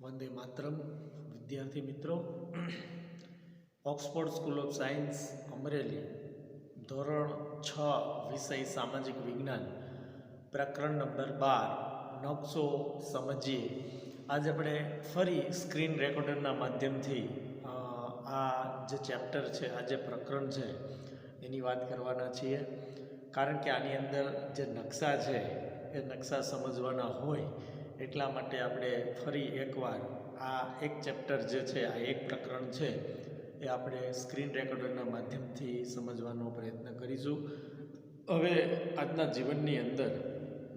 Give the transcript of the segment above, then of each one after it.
વંદે માતરમ. વિદ્યાર્થી મિત્રો, Oxford school of science Amreli, ધોરણ 6, વિષય સામાજિક વિજ્ઞાન, પ્રકરણ નંબર 12, નકશો સમજીએ. આજે આપણે ફરી સ્ક્રીન રેકોર્ડરના માધ્યમથી આ જે ચેપ્ટર છે, આ જે પ્રકરણ છે એની વાત કરવાના છીએ. કારણ કે આની અંદર જે નકશા છે એ નકશા સમજવાના હોય એટલા માટે આપણે ફરી એકવાર આ એક ચેપ્ટર જે છે, આ એક પ્રકરણ છે એ આપણે સ્ક્રીન રેકોર્ડરના માધ્યમથી સમજવાનો પ્રયત્ન કરીશું. હવે આજના જીવનની અંદર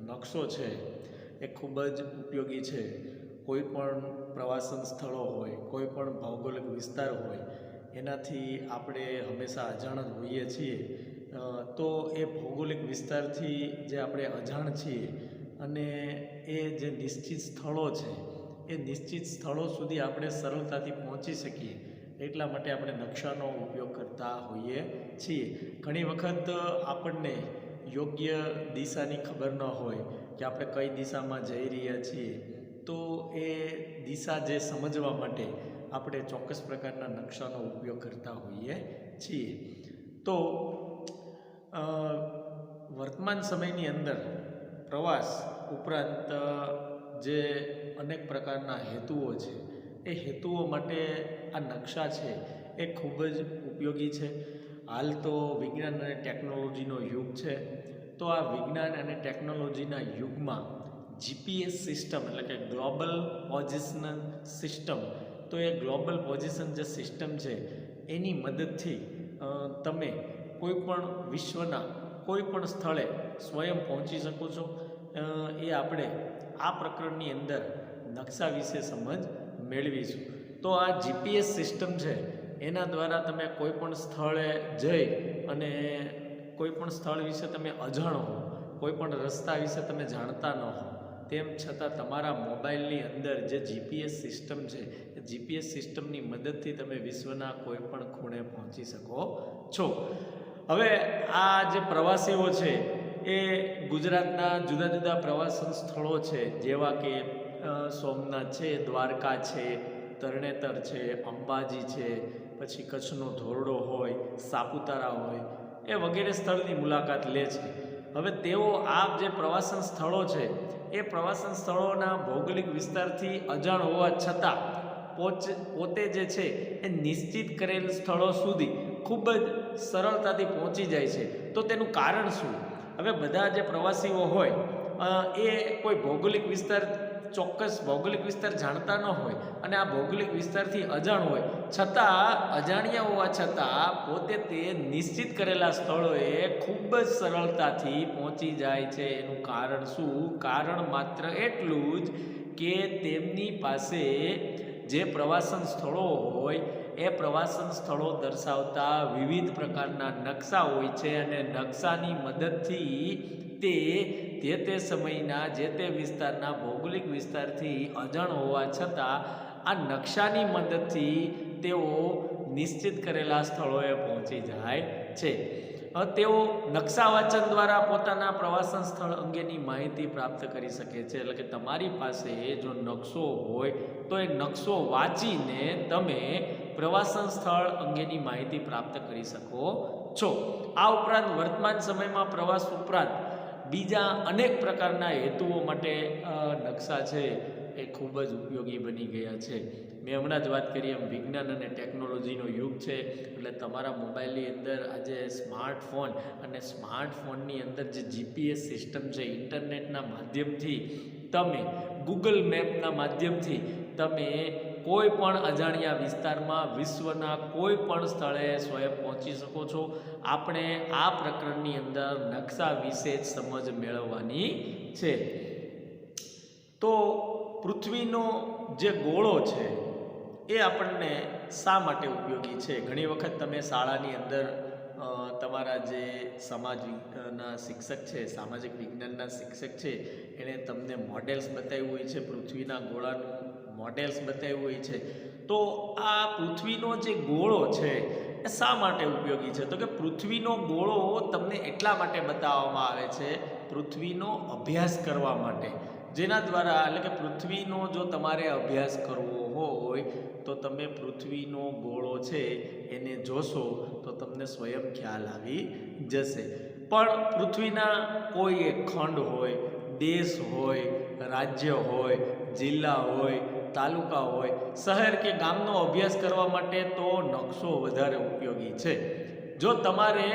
નકશો છે એ ખૂબ જ ઉપયોગી છે. કોઈ પણ પ્રવાસન સ્થળો હોય, કોઈ પણ ભૌગોલિક વિસ્તાર હોય, એનાથી આપણે હંમેશા અજાણ જ હોઈએ છીએ. તો એ ભૌગોલિક વિસ્તારથી જે આપણે અજાણ છીએ અને એ જે નિશ્ચિત સ્થળો છે એ નિશ્ચિત સ્થળો સુધી આપણે સરળતાથી પહોંચી શકીએ એટલા માટે આપણે નકશાનો ઉપયોગ કરતા હોઈએ છીએ. ઘણી વખત આપણને યોગ્ય દિશાની ખબર ન હોય કે આપણે કઈ દિશામાં જઈ રહ્યા છીએ, તો એ દિશા જે સમજવા માટે આપણે ચોક્કસ પ્રકારના નકશાનો ઉપયોગ કરતા હોઈએ છીએ. તો વર્તમાન સમયની અંદર પ્રવાસ ઉપરાંત જે અનેક પ્રકારના હેતુઓ છે, એ હેતુઓ માટે આ નકશા છે એ ખૂબ જ ઉપયોગી છે. હાલ તો વિજ્ઞાન અને ટેકનોલોજીનો યુગ છે. તો આ વિજ્ઞાન અને ટેકનોલોજીના યુગમાં જીપીએસ સિસ્ટમ એટલે કે ગ્લોબલ પોઝિશન સિસ્ટમ, તો એ ગ્લોબલ પોઝિશન જે સિસ્ટમ છે એની મદદથી તમે કોઈ પણ વિશ્વના કોઈ પણ સ્થળે સ્વયં પહોંચી શકો છો. એ આપણે આ પ્રકરણની અંદર નકશા વિશે સમજ મેળવીશું. તો આ જીપીએસ સિસ્ટમ છે એના દ્વારા તમે કોઈ પણ સ્થળે જઈ અને કોઈ પણ સ્થળ વિશે તમે અજાણ હો, કોઈ પણ રસ્તા વિશે તમે જાણતા ન હો, તેમ છતાં તમારા મોબાઈલની અંદર જે જીપીએસ સિસ્ટમ છે એ જીપીએસ સિસ્ટમની મદદથી તમે વિશ્વના કોઈ પણ ખૂણે પહોંચી શકો છો. હવે આ જે પ્રવાસીઓ છે એ ગુજરાતના જુદા જુદા પ્રવાસન સ્થળો છે, જેવા કે સોમનાથ છે, દ્વારકા છે, તરણેતર છે, અંબાજી છે, પછી કચ્છનો ધોરડો હોય, સાપુતારા હોય, એ વગેરે સ્થળની મુલાકાત લે છે. હવે તેઓ આ જે પ્રવાસન સ્થળો છે એ પ્રવાસન સ્થળોના ભૌગોલિક વિસ્તારથી અજાણ હોવા છતાં પોતે જે છે એ નિશ્ચિત કરેલ સ્થળો સુધી ખૂબ જ સરળતાથી પહોંચી જાય છે. તો તેનું કારણ શું? હવે બધા જે પ્રવાસીઓ હોય એ કોઈ ભૌગોલિક વિસ્તાર, ચોક્કસ ભૌગોલિક વિસ્તાર જાણતા ન હોય અને આ ભૌગોલિક વિસ્તારથી અજાણ હોય, છતાં અજાણ્યા હોવા છતાં પોતે તે નિશ્ચિત કરેલા સ્થળોએ ખૂબ જ સરળતાથી પહોંચી જાય છે. એનું કારણ શું? કારણ માત્ર એટલું જ કે તેમની પાસે જે પ્રવાસન સ્થળો હોય એ પ્રવાસન સ્થળો દર્શાવતા વિવિધ પ્રકારના નકશા હોય છે અને નકશાની મદદથી તે સમયના જે તે વિસ્તારના ભૌગોલિક વિસ્તારથી અજાણ હોવા છતાં આ નકશાની મદદથી તેઓ નિશ્ચિત કરેલા સ્થળોએ પહોંચી જાય છે. તેઓ નકશા વાંચન દ્વારા પોતાના પ્રવાસન સ્થળ અંગેની માહિતી પ્રાપ્ત કરી શકે છે. એટલે કે તમારી પાસે જો નકશો હોય તો એ નકશો વાંચીને તમે પ્રવાસન સ્થળ અંગેની માહિતી પ્રાપ્ત કરી શકો છો. આ ઉપરાંત વર્તમાન સમયમાં પ્રવાસ ઉપરાંત બીજા અનેક પ્રકારના હેતુઓ માટે નકશા છે એ ખૂબ જ ઉપયોગી બની ગયા છે. મેં હમણાં જ વાત કરી એમ વિજ્ઞાન અને ટેકનોલોજીનો યુગ છે, એટલે તમારા મોબાઈલની અંદર આજે સ્માર્ટફોન અને સ્માર્ટફોનની અંદર જે જીપીએસ સિસ્ટમ છે, ઇન્ટરનેટના માધ્યમથી તમે ગૂગલ મેપના માધ્યમથી તમે કોઈ પણ અજાણ્યા વિસ્તારમાં વિશ્વના કોઈ પણ સ્થળે સ્વયં પહોંચી શકો છો. આપણે આ પ્રકરણની અંદર નકશા વિશે જ સમજ મેળવવાની છે. તો પૃથ્વીનો જે ગોળો છે એ આપણને શા માટે ઉપયોગી છે? ઘણી વખત તમે શાળાની અંદર તમારા જે સમાજના શિક્ષક છે, સામાજિક વિજ્ઞાનના શિક્ષક છે, એણે તમને મોડેલ્સ બતાવ્યું હોય છે, પૃથ્વીના ગોળાનું મોડેલ્સ બતાવ્યું હોય છે. તો આ પૃથ્વીનો જે ગોળો છે એ શા માટે ઉપયોગી છે? તો કે પૃથ્વીનો ગોળો તમને એટલા માટે બતાવવામાં આવે છે, પૃથ્વીનો અભ્યાસ કરવા માટે. જેના દ્વારા એટલે કે પૃથ્વીનો જો તમારે અભ્યાસ કરવો હોય તો તમે પૃથ્વીનો ગોળો છે એને જોશો તો તમને સ્વયં ખ્યાલ આવી જશે. પણ પૃથ્વીના કોઈ એક ખંડ હોય, દેશ હોય, રાજ્ય હોય, જિલ્લા હોય, તાલુકા હોય, શહેર કે ગામનો અભ્યાસ કરવા માટે તો નકશો વધારે ઉપયોગી છે. જો તમારે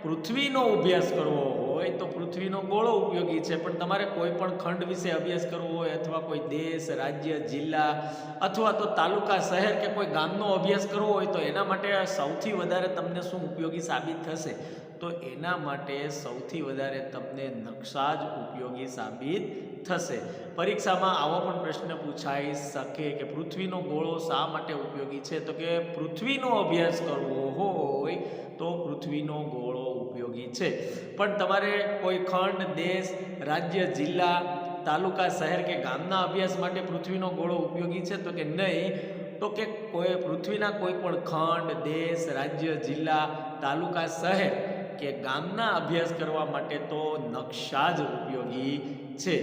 પૃથ્વીનો અભ્યાસ કરવો હોય તો પૃથ્વીનો ગોળો ઉપયોગી છે, પણ તમારે કોઈ પણ ખંડ વિશે અભ્યાસ કરવો હોય અથવા કોઈ દેશ, રાજ્ય, જિલ્લા અથવા તો તાલુકા, શહેર કે કોઈ ગામનો અભ્યાસ કરવો હોય તો એના માટે સૌથી વધારે તમને શું ઉપયોગી સાબિત થશે? તો એના માટે સૌથી વધારે તમને નકશા જ ઉપયોગી સાબિત થશે. પરીક્ષામાં આવો પણ પ્રશ્ન પૂછાઈ શકે કે પૃથ્વીનો ગોળો શા માટે ઉપયોગી છે? તો કે પૃથ્વીનો અભ્યાસ કરવો હોય તો પૃથ્વીનો ગોળો ઉપયોગી છે. પણ તમારે કોઈ ખંડ, દેશ, રાજ્ય, જિલ્લા, તાલુકા, શહેર કે ગામના અભ્યાસ માટે પૃથ્વીનો ગોળો ઉપયોગી છે? તો કે નહીં. તો કે કોઈ પૃથ્વીના કોઈ પણ ખંડ, દેશ, રાજ્ય, જિલ્લા, તાલુકા, શહેર કે ગામના અભ્યાસ કરવા માટે તો નકશા જ ઉપયોગી છે.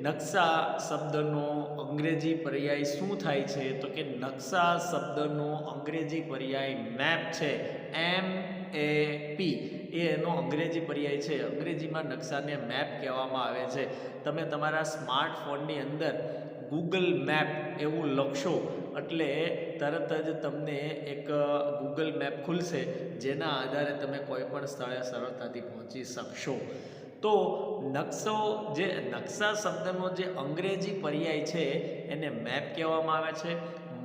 નકશા શબ્દનો અંગ્રેજી પર્યાય શું થાય છે? તો કે નકશા શબ્દનો અંગ્રેજી પર્યાય મેપ છે. MAP એ એનો અંગ્રેજી પર્યાય છે. અંગ્રેજીમાં નકશાને મેપ કહેવામાં આવે છે. તમે તમારા સ્માર્ટફોનની અંદર ગૂગલ મેપ એવું લખશો એટલે તરત જ તમને એક ગૂગલ મેપ ખુલશે, જેના આધારે તમે કોઈ પણ સ્થળે સરળતાથી પહોંચી શકશો. તો નકશા શબ્દનો જે અંગ્રેજી પર્યાય છે એને મેપ કહેવામાં આવે છે.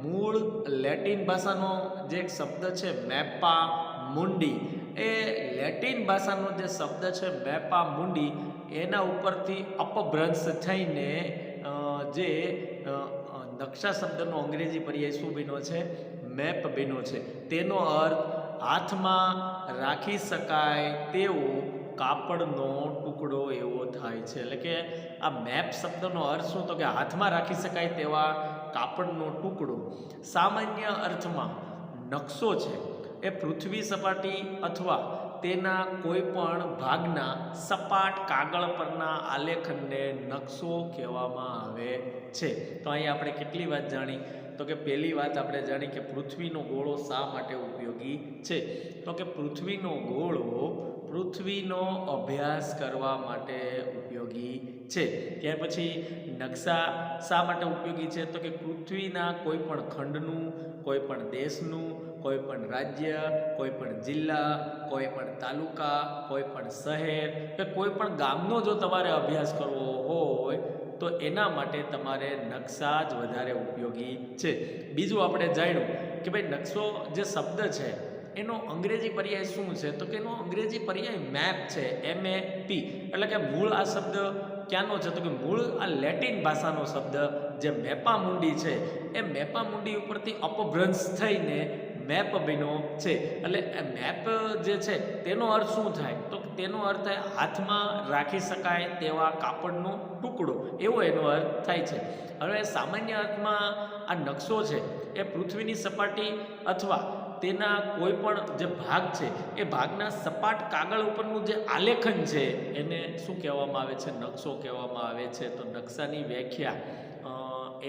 મૂળ લેટિન ભાષાનો જે એક શબ્દ છે મેપા મુન્ડી, એ લેટિન ભાષાનો જે શબ્દ છે મેપા મુન્ડી એના ઉપરથી અપભ્રંશ થઈને જે નકશા શબ્દનો અંગ્રેજી પર્યાય શું બન્યો છે? મેપ બન્યો છે. તેનો અર્થ હાથમાં રાખી શકાય તેવો કાપડનો ટુકડો એવો થાય છે. એટલે કે આ મેપ શબ્દનો અર્થ શું? તો કે હાથમાં રાખી શકાય તેવા કાપડનો ટુકડો. સામાન્ય અર્થમાં નકશો છે એ પૃથ્વી સપાટી અથવા તેના કોઈ પણ ભાગના સપાટ કાગળ પરના આલેખનને નકશો કહેવામાં આવે છે. તો અહીંયા આપણે કેટલી વાત જાણી? તો કે પહેલી વાત આપણે જાણી કે પૃથ્વીનો ગોળો શા માટે ઉપયોગી છે? તો કે પૃથ્વીનો ગોળો પૃથ્વીનો અભ્યાસ કરવા માટે ઉપયોગી છે. ત્યાર પછી નકશા શા માટે ઉપયોગી છે? તો કે પૃથ્વીના કોઈ પણ ખંડનું, કોઈ પણ દેશનું, કોઈ પણ રાજ્ય, કોઈ પણ જિલ્લા, કોઈ પણ તાલુકા, કોઈ પણ શહેર કે કોઈ પણ ગામનો જો તમારે અભ્યાસ કરવો હોય તો એના માટે તમારે નકશા જ વધારે ઉપયોગી છે. બીજું આપણે જાણ્યું કે ભાઈ નકશો જે શબ્દ છે એનો અંગ્રેજી પર્યાય શું છે? તો કે એનો અંગ્રેજી પર્યાય મેપ છે. MAP. એટલે કે મૂળ આ શબ્દ ક્યાંનો છે? તો કે મૂળ આ લેટિન ભાષાનો શબ્દ જે મેપા મુન્ડી છે એ મેપા મુન્ડી ઉપરથી અપભ્રંશ થઈને મેપ બન્યો છે. એટલે મેપ જે છે તેનો અર્થ શું થાય? તો તેનો અર્થ થાય હાથમાં રાખી શકાય તેવા કાપડનો ટુકડો, એવો એનો અર્થ થાય છે. હવે સામાન્ય અર્થમાં આ નકશો છે એ પૃથ્વીની સપાટી અથવા તેના કોઈ પણ જે ભાગ છે એ ભાગના સપાટ કાગળ ઉપરનું જે આલેખન છે એને શું કહેવામાં આવે છે? નકશો કહેવામાં આવે છે. તો નકશાની વ્યાખ્યા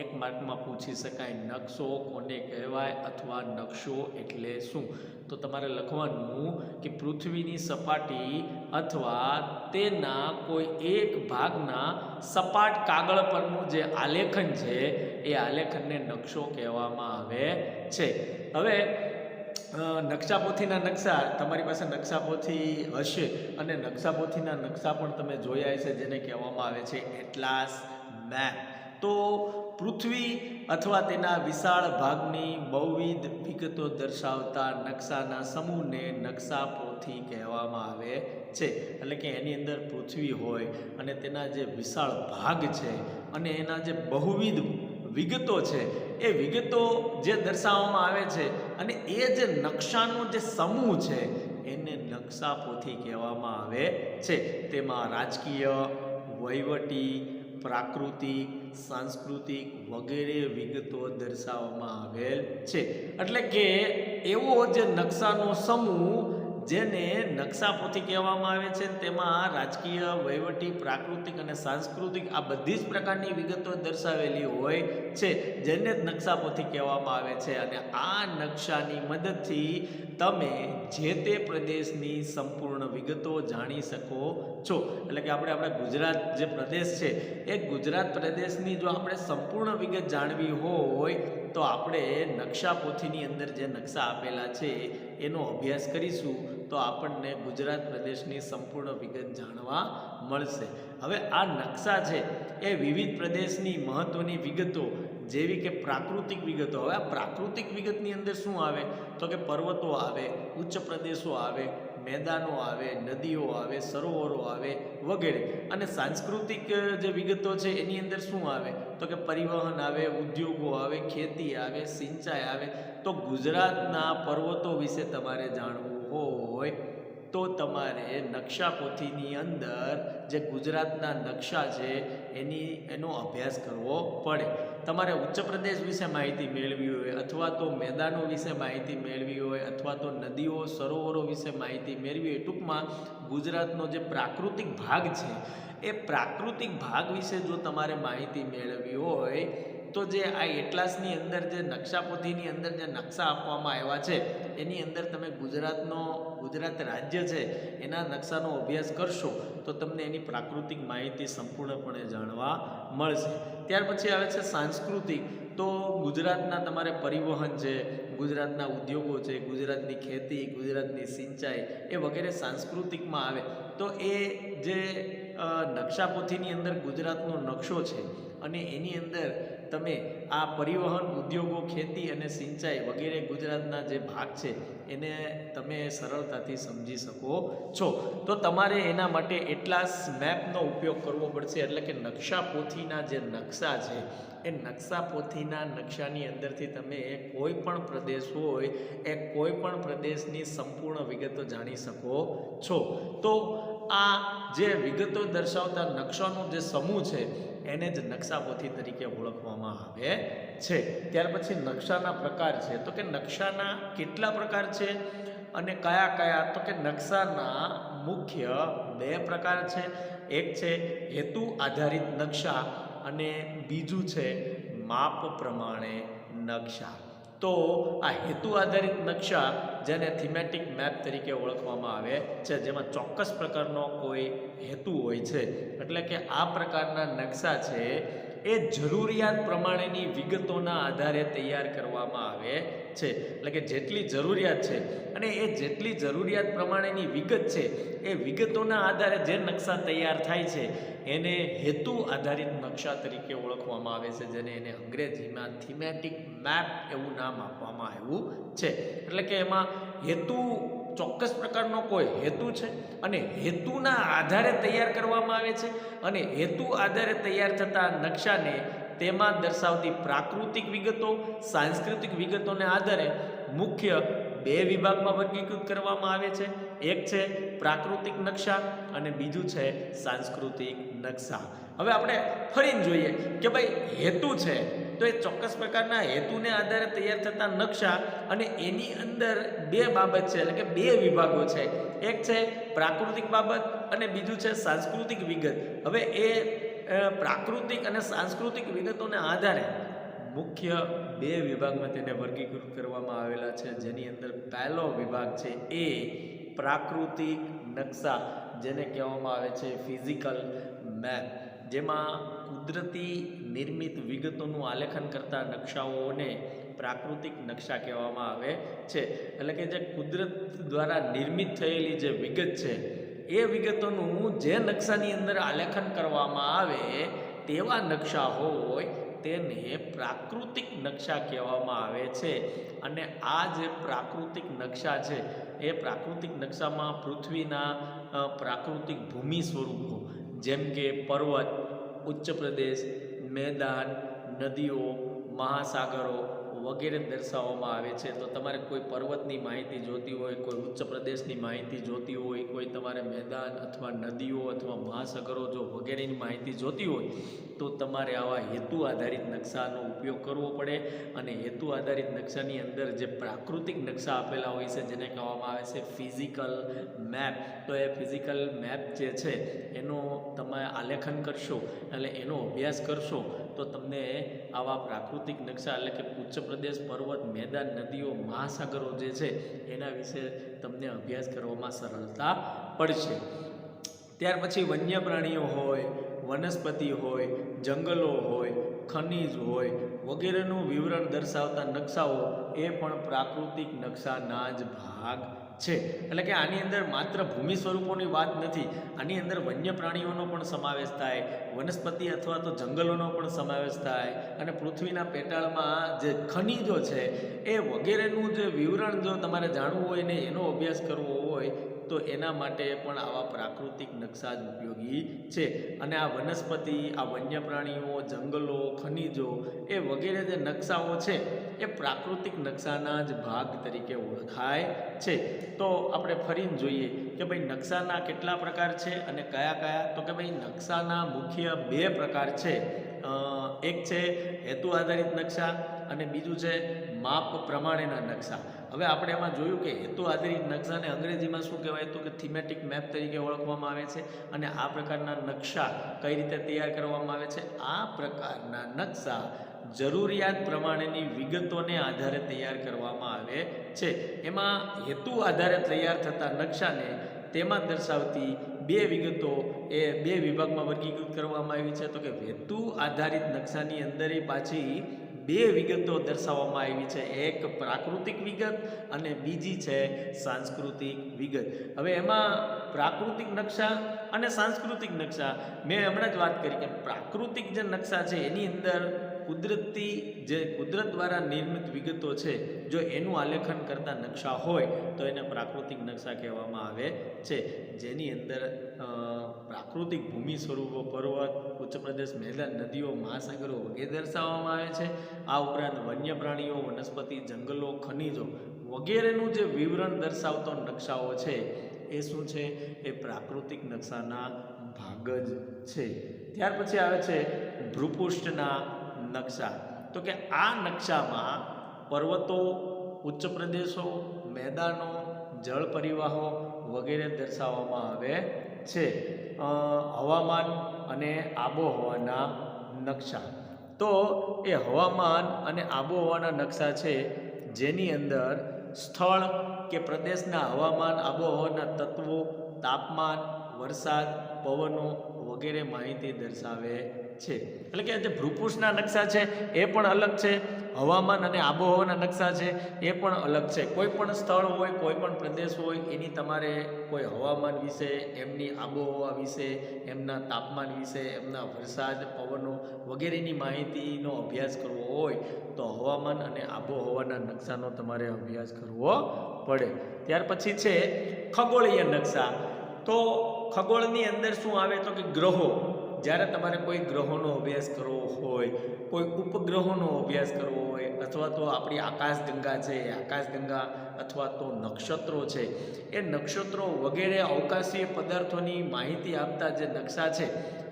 એક માર્કમાં પૂછી શકાય. નકશો કોને કહેવાય અથવા નકશો એટલે શું? તો તમારે લખવાનું કે પૃથ્વીની સપાટી અથવા તેના કોઈ એક ભાગના સપાટ કાગળ પરનું જે આલેખન છે એ આલેખનને નકશો કહેવામાં આવે છે. હવે નકશાપોથીના નકશા, તમારી પાસે નકશાપોથી હશે અને નકશાપોથીના નકશા પણ તમે જોયા હશે જેને કહેવામાં આવે છે એટલાસ મેપ. તો પૃથ્વી અથવા તેના વિશાળ ભાગની બહુવિધ વિગતો દર્શાવતા નકશાના સમૂહને નકશાપોથી કહેવામાં આવે છે. એટલે કે એની અંદર પૃથ્વી હોય અને તેના જે વિશાળ ભાગ છે અને એના જે બહુવિધ વિગતો છે એ વિગતો જે દર્શાવવામાં આવે છે અને એ જે નકશાનો જે સમૂહ છે એને નકશાપોથી કહેવામાં આવે છે. તેમાં રાજકીય, વહીવટી, પ્રાકૃતિક, સાંસ્કૃતિક વગેરે વિગતો દર્શાવવામાં આવેલ છે. એટલે કે એવો જે નકશાનો સમૂહ જેને નકશાપોથી કહેવામાં આવે છે. તેમાં રાજકીય, વહીવટી, પ્રાકૃતિક અને સાંસ્કૃતિક આ બધી જ પ્રકારની વિગતો દર્શાવેલી હોય છે, જેને જ નકશાપોથી કહેવામાં આવે છે. અને આ નકશાની મદદથી તમે જે તે પ્રદેશની સંપૂર્ણ વિગતો જાણી શકો છો. એટલે કે આપણા ગુજરાત જે પ્રદેશ છે એ ગુજરાત પ્રદેશની જો આપણે સંપૂર્ણ વિગત જાણવી હોય તો આપણે નકશાપોથીની અંદર જે નકશા આપેલા છે એનો અભ્યાસ કરીશું તો આપણને ગુજરાત પ્રદેશની સંપૂર્ણ વિગત જાણવા મળશે. હવે આ નકશા છે એ વિવિધ પ્રદેશની મહત્વની વિગતો જેવી કે પ્રાકૃતિક વિગતો. હવે આ પ્રાકૃતિક વિગતની અંદર શું આવે તો કે પર્વતો આવે, ઉચ્ચ પ્રદેશો આવે, મેદાનો આવે, નદીઓ આવે, સરોવરો આવે વગેરે. અને સાંસ્કૃતિક જે વિગતો છે એની અંદર શું આવે તો કે પરિવહન આવે, ઉદ્યોગો આવે, ખેતી આવે, સિંચાઈ આવે. તો ગુજરાતના પર્વતો વિશે તમારે જાણવું હોય તો તમારે નકશાપોથીની અંદર જે ગુજરાતના નકશા છે એનો અભ્યાસ કરવો પડે. તમારે ઉચ્ચ પ્રદેશ વિશે માહિતી મેળવી હોય અથવા તો મેદાનો વિશે માહિતી મેળવી હોય અથવા તો નદીઓ, સરોવરો વિશે માહિતી મેળવી હોય, ટૂંકમાં ગુજરાતનો જે પ્રાકૃતિક ભાગ છે એ પ્રાકૃતિક ભાગ વિશે જો તમારે માહિતી મેળવવી હોય તો જે આ એટલાસની અંદર જે નકશાપોથીની અંદર જે નકશા આપવામાં આવ્યા છે એની અંદર તમે ગુજરાત રાજ્ય છે એના નકશાનો અભ્યાસ કરશો તો તમને એની પ્રાકૃતિક માહિતી સંપૂર્ણપણે જાણવા મળશે. ત્યાર પછી આવે છે સાંસ્કૃતિક. તો ગુજરાતના તમારે પરિવહન છે, ગુજરાતના ઉદ્યોગો છે, ગુજરાતની ખેતી, ગુજરાતની સિંચાઈ એ વગેરે સાંસ્કૃતિકમાં આવે. તો એ જે નકશાપોથીની અંદર ગુજરાતનો નકશો છે અને એની અંદર તમે આ પરિવહન, ઉદ્યોગો, ખેતી અને સિંચાઈ વગેરે ગુજરાતના જે ભાગ છે એને તમે સરળતાથી સમજી શકો છો. તો તમારે એના માટે એટલાસ મેપનો ઉપયોગ કરવો પડશે. એટલે કે નકશાપોથીના જે નકશા છે એ નકશાપોથીના નકશાની અંદરથી તમે કોઈ પણ પ્રદેશ હોય એ કોઈ પણ પ્રદેશની સંપૂર્ણ વિગતો જાણી શકો છો. તો આ જે વિગતો દર્શાવતા નકશાનો જે સમૂહ છે એને જ નકશાપોથી તરીકે ઓળખવામાં આવે છે. ત્યાર પછી નકશાના પ્રકાર છે. તો કે નકશાના કેટલા પ્રકાર છે અને કયા કયા? તો કે નકશાના મુખ્ય 2 પ્રકાર છે. એક છે હેતુ આધારિત નકશા અને બીજું છે માપ પ્રમાણે નકશા. તો આ હેતુ આધારિત નકશા જેને થીમેટિક મેપ તરીકે ઓળખવામાં આવે છે, જેમાં ચોક્કસ પ્રકારનો કોઈ હેતુ હોય છે. એટલે કે આ પ્રકારના નકશા છે એ જરૂરિયાત પ્રમાણેની વિગતોના આધારે તૈયાર કરવામાં આવે છે. એટલે કે જેટલી જરૂરિયાત છે અને એ જેટલી જરૂરિયાત પ્રમાણેની વિગત છે એ વિગતોના આધારે જે નકશા તૈયાર થાય છે એને હેતુ આધારિત નકશા તરીકે ઓળખવામાં આવે છે, જેને એને અંગ્રેજીમાં થીમેટિક મેપ એવું નામ આપવામાં આવ્યું છે. એટલે કે એમાં હેતુ ચોક્કસ પ્રકારનો કોઈ હેતુ છે અને હેતુના આધારે તૈયાર કરવામાં આવે છે અને હેતુ આધારે તૈયાર થતા નકશાને તેમાં દર્શાવતી પ્રાકૃતિક વિગતો, સાંસ્કૃતિક વિગતોને આધારે મુખ્ય 2 વિભાગમાં વર્ગીકૃત કરવામાં આવે છે. એક છે પ્રાકૃતિક નકશા અને બીજું છે સાંસ્કૃતિક નકશા. હવે આપણે ફરીને જોઈએ કે ભાઈ હેતુ છે તો એ ચોક્કસ પ્રકારના હેતુને આધારે તૈયાર થતા નકશા અને એની અંદર 2 બાબત છે, એટલે કે 2 વિભાગો છે. એક છે પ્રાકૃતિક બાબત અને બીજું છે સાંસ્કૃતિક વિગત. હવે એ પ્રાકૃતિક અને સાંસ્કૃતિક વિગતોને આધારે મુખ્ય 2 વિભાગમાં તેને વર્ગીકૃત કરવામાં આવેલા છે, જેની અંદર પહેલો વિભાગ છે એ પ્રાકૃતિક નકશા, જેને કહેવામાં આવે છે ફિઝિકલ મેપ, જેમાં કુદરતી નિર્મિત વિગતોનું આલેખન કરતા નકશાઓને પ્રાકૃતિક નકશા કહેવામાં આવે છે. એટલે કે જે કુદરત દ્વારા નિર્મિત થયેલી જે વિગત છે એ વિગતોનું જે નકશાની અંદર આલેખન કરવામાં આવે તેવા નકશા હોય તેને પ્રાકૃતિક નકશા કહેવામાં આવે છે. અને આ જે પ્રાકૃતિક નકશા છે એ પ્રાકૃતિક નકશામાં પૃથ્વીના પ્રાકૃતિક ભૂમિ સ્વરૂપો જેમ કે પર્વત, ઉચ્ચ પ્રદેશ, મેદાન, નદીઓ, મહાસાગરો વગેરે દર્શાવવામાં આવે છે. તો તમારે કોઈ પર્વતની માહિતી જોતી હોય, કોઈ ઉચ્ચ પ્રદેશની માહિતી જોતી હોય, કોઈ તમારે મેદાન અથવા નદીઓ અથવા મહાસાગરો જો વગેરેની માહિતી જોતી હોય તો તમારે આવા હેતુ આધારિત નકશાનો ઉપયોગ કરવો પડે. અને હેતુ આધારિત નકશાની અંદર જે પ્રાકૃતિક નકશા આપેલા હોય છે જેને કહેવામાં આવે છે ફિઝિકલ મેપ. તો એ ફિઝિકલ મેપ જે છે એનો તમે આલેખન કરશો એટલે એનો અભ્યાસ કરશો તો તમને આવા પ્રાકૃતિક નકશા એટલે કે ઉચ્ચ પ્રદેશ, પર્વત, મેદાન, નદીઓ, મહાસાગરો જે છે એના વિશે તમને અભ્યાસ કરવામાં સરળતા પડશે. ત્યાર પછી વન્ય પ્રાણીઓ હોય, વનસ્પતિ હોય, જંગલો હોય, ખનિજ હોય વગેરેનું વિવરણ દર્શાવતા નકશાઓ એ પણ પ્રાકૃતિક નકશાના જ ભાગ છે. એટલે કે આની અંદર માત્ર ભૂમિ સ્વરૂપોની વાત નથી, આની અંદર વન્ય પ્રાણીઓનો પણ સમાવેશ થાય, વનસ્પતિ અથવા તો જંગલોનો પણ સમાવેશ થાય, અને પૃથ્વીના પેટાળમાં જે ખનિજો છે એ વગેરેનું જે વિવરણ જો તમારે જાણવું હોય ને એનો અભ્યાસ કરવો હોય તો એના માટે પણ આવા પ્રાકૃતિક નકશા જ ઉપયોગી છે. અને આ વનસ્પતિ, આ વન્ય પ્રાણીઓ, જંગલો, ખનિજો એ વગેરે જે નકશાઓ છે એ પ્રાકૃતિક નકશાના જ ભાગ તરીકે ઓળખાય છે. તો આપણે ફરીને જોઈએ કે ભાઈ નકશાના કેટલા પ્રકાર છે અને કયા કયા. તો કે ભાઈ નકશાના મુખ્ય બે પ્રકાર છે. એક છે હેતુ આધારિત નકશા અને બીજું છે માપ પ્રમાણેના નકશા. હવે આપણે એમાં જોયું કે હેતુ આધારિત નકશાને અંગ્રેજીમાં શું કહેવાય તો કે થીમેટિક મેપ તરીકે ઓળખવામાં આવે છે. અને આ પ્રકારના નકશા કઈ રીતે તૈયાર કરવામાં આવે છે? આ પ્રકારના નકશા જરૂરિયાત પ્રમાણેની વિગતોને આધારે તૈયાર કરવામાં આવે છે. એમાં હેતુ આધારે તૈયાર થતા નકશાને તેમાં દર્શાવતી બે વિગતો એ બે વિભાગમાં વર્ગીકૃત કરવામાં આવી છે. તો કે હેતુ આધારિત નકશાની અંદર પાછી બે વિગતો દર્શાવવામાં આવી છે. એક પ્રાકૃતિક વિગત અને બીજી છે સાંસ્કૃતિક વિગત. હવે એમાં પ્રાકૃતિક નકશા અને સાંસ્કૃતિક નકશા મેં હમણાં જ વાત કરી કે પ્રાકૃતિક જે નકશા છે એની અંદર કુદરત દ્વારા નિર્મિત વિગતો છે જો એનું આલેખન કરતા નકશા હોય તો એને પ્રાકૃતિક નકશા કહેવામાં આવે છે. જેની અંદર પ્રાકૃતિક ભૂમિ સ્વરૂપો, પર્વત, ઉચ્ચ પ્રદેશ, મેદાન, નદીઓ, મહાસાગરો વગેરે દર્શાવવામાં આવે છે. આ ઉપરાંત વન્ય પ્રાણીઓ, વનસ્પતિ, જંગલો, ખનિજો વગેરેનું જે વિવરણ દર્શાવતો નકશાઓ છે એ શું છે? એ પ્રાકૃતિક નકશાના ભાગ જ છે. ત્યાર પછી આવે છે ભૂપૃષ્ઠના નકશા. તો કે આ નકશામાં પર્વતો, ઉચ્ચ પ્રદેશો, મેદાનો, જળ પરિવાહો વગેરે દર્શાવવામાં આવે છે. હવામાન અને આબોહવાના નકશા. તો એ હવામાન અને આબોહવાના નકશા છે જેની અંદર સ્થળ કે પ્રદેશના હવામાન આબોહવાના તત્વો, તાપમાન, વરસાદ, પવનો વગેરે માહિતી દર્શાવે છે. એટલે કે જે ભૂપૃષ્ઠના નકશા છે એ પણ અલગ છે, હવામાન અને આબોહવાના નકશા છે એ પણ અલગ છે. કોઈ પણ સ્થળ હોય, કોઈ પણ પ્રદેશ હોય એની તમારે કોઈ હવામાન વિશે, એમની આબોહવા વિશે, એમના તાપમાન વિશે, એમના વરસાદ, પવનો વગેરેની માહિતીનો અભ્યાસ કરવો હોય તો હવામાન અને આબોહવાના નકશાનો તમારે અભ્યાસ કરવો પડે. ત્યાર પછી છે ખગોળીય નકશા. તો ખગોળની અંદર શું આવે તો કે ગ્રહો. જ્યારે તમારે કોઈ ગ્રહોનો અભ્યાસ કરવો હોય, કોઈ ઉપગ્રહોનો અભ્યાસ કરવો હોય, અથવા તો આપણી આકાશગંગા છે, આકાશગંગા અથવા તો નક્ષત્રો છે, એ નક્ષત્રો વગેરે અવકાશીય પદાર્થોની માહિતી આપતા જે નકશા છે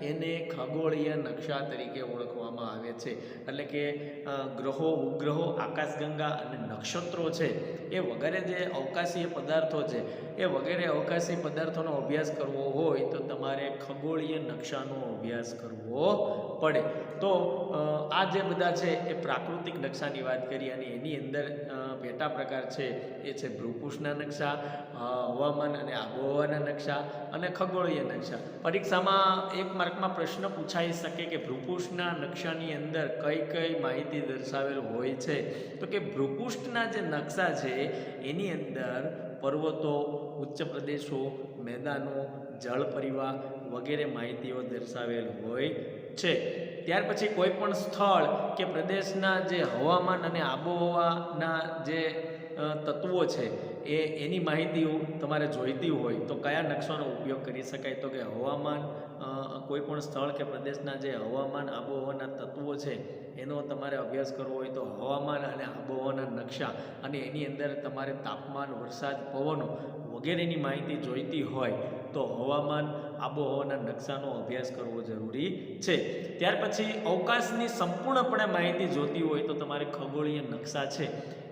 એને ખગોળીય નકશા તરીકે ઓળખવામાં આવે છે. એટલે કે ગ્રહો, ઉપગ્રહો, આકાશગંગા અને નક્ષત્રો છે એ વગેરે જે અવકાશીય પદાર્થો છે એ વગેરે અવકાશી પદાર્થોનો અભ્યાસ કરવો હોય તો તમારે ખગોળીય નકશાનો અભ્યાસ કરવો પડે. તો આ જે બધા છે એ પ્રાકૃતિક નકશાની વાત કરી અને એની અંદર પેટા પ્રકાર છે એ છે ભૂપૃષ્ઠના નકશા, હવામાન અને આબોહવાના નકશા અને ખગોળીય નકશા. પરીક્ષામાં એક માર્કમાં પ્રશ્ન પૂછાઈ શકે કે ભૂપૃષ્ઠના નકશાની અંદર કઈ કઈ માહિતી દર્શાવેલ હોય છે? તો કે ભૂપૃષ્ઠના જે નકશા છે એની અંદર પર્વતો, ઉચ્ચ પ્રદેશો, મેદાનો, જળ પરિવાહ વગેરે માહિતીઓ દર્શાવેલ હોય છે. ત્યાર પછી કોઈ પણ સ્થળ કે પ્રદેશના જે હવામાન અને આબોહવાના જે તત્વો છે એની માહિતી તમારે જોઈતી હોય તો કયા નકશાનો ઉપયોગ કરી શકાય? તો કે હવામાન, કોઈ પણ સ્થળ કે પ્રદેશના જે હવામાન આબોહવાના તત્વો છે એનો તમારે અભ્યાસ કરવો હોય તો હવામાન અને આબોહવાના નકશા, અને એની અંદર તમારે તાપમાન, વરસાદ, પવનો વગેરેની માહિતી જોઈતી હોય તો હવામાન આબોહવાના નકશાનો અભ્યાસ કરવો જરૂરી છે. ત્યાર પછી અવકાશની સંપૂર્ણપણે માહિતી જોતી હોય તો તમારે ખગોળીય નકશા છે